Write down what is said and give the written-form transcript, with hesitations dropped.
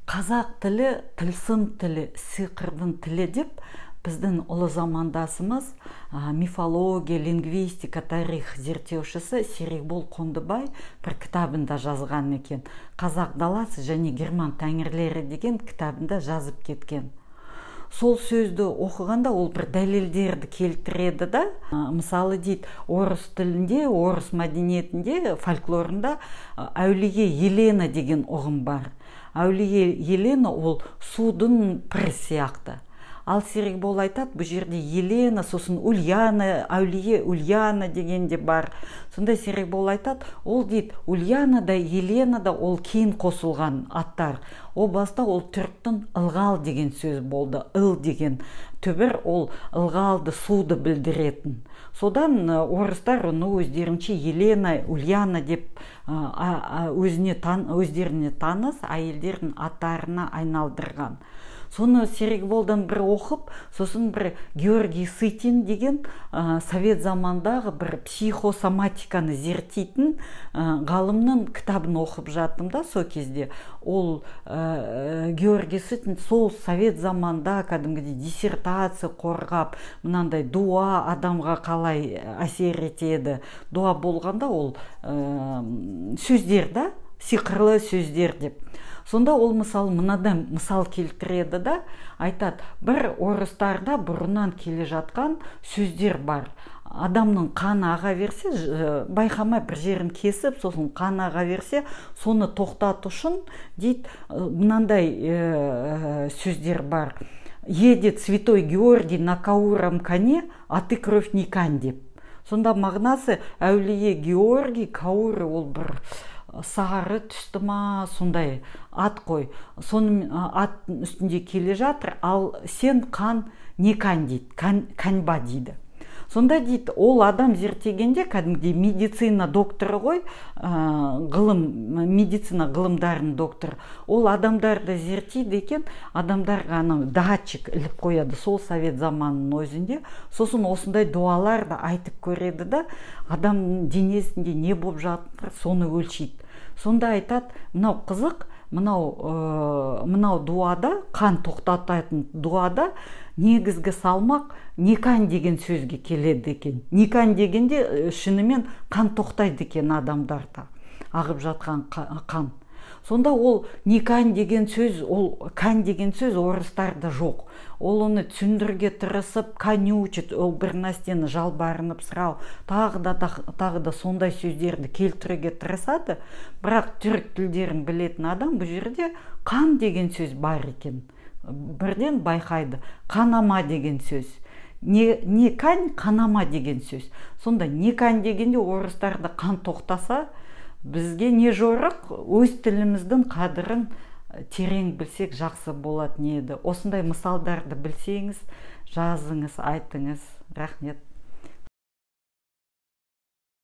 Қазақ тілі тылсым тілі, сиқырдың тілі деп біздің ұлы замандасымыз мифология, лингвистика, тарих зерттеушісі Серикбол Қондыбай бір кітабында жазған екен. Қазақ даласы және герман тәңірлері деген кітабында жазып кеткен. Сол сөзді оқығанда ол бір дәлелдерді келтіреді да, мысалы дейді, орыс тілінде, орыс мәдениетінде, фольклорында әулие Елена деген ұғым бар. Әулие Елена ол судың пірі сияқты. Ал Серикбол айтады, бұл жерде Елена, сосын Ульяна, әулие Ульяна деген де бар. Сонда Серикбол айтады, ол дейді, Ульяна да Елена да ол кейін қосылған аттар. О баста ол түріктің ылғал деген сөз болды. Ыл деген түбір ол ылғалды, суды білдіретін. Содан орыстар оны өздерінше Елена, Ульяна деп өздеріне таныс әйелдердің аттарына айналдырған. Соны Серикболдан бір оқып, сосын бір Георгий Сытин деген совет замандағы бір психосоматиканы зерттейтін ғалымның кітабын оқып жаттым да сол кезде. Ол Георгий Сытин сол совет заманда кәдімгідей диссертация қорғап, мынандай дуа адамға қалай әсер етеді. Дуа болғанда ол сөздер да, сиқырлы сөздер деп. Сонда ол мынадан мысал келтіреді да, айтады, бір орыстарда бұрыннан келе жатқан сөздер бар. Адамның қаны аға берсе, байқамай бір жерін кесіп, сосын қаны аға берсе, соны тоқтату үшін дейді, мынандай сөздер бар. Едет святой Георгий на кауром коне, а ты кровь не кань деп. Сонда мағынасы әулие Георгий, кауры ол бір сары түсті ма, сондай ат қой. Соның аттың үстінде келе жатыр, ал сен қан не кань дейді, каньба дейді. Сонда дейді, ол адам зерттегенде кәдімгідей медицина докторы ғой, медицина ғылымдарының докторы. Ол адамдарды зерттейді екен, адамдарға датчик іліп қояды сол совет заманының өзінде. Сосын осындай дуалар да айтып көреді да, адамның денесінде не болып жатыр, соны өлшейді. Сонда айтады, мынау қызық, мынау дуада, қан тоқтататын дуада негізгі салмақ никань деген сөзге келеді екен. Никань дегенде шынымен қан тоқтайды екен адамдарда, ағып жатқан қан. Сонда ол никань деген сөз, ол кань деген сөз орыстарда жоқ. Ол оны түсіндірге тырысып, конючит, ол бір нәрсені жалбарынып сұрау, тағы да сондай сөздерді келтіруге тырысады. Бірақ түрік тілдерін білетін адам бұл жерде қан деген сөз бар екен. Бірден байқайды, қанама деген сөз. Не кань, қанама деген сөз. Сонда не кань дегенде орыстарда қан тоқтаса, бізге не жорық, өз тіліміздің қадірін терең білсек жақсы болады еді. Осындай мысалдарды білсеңіз, жазыңыз, айтыңыз. Рахмет.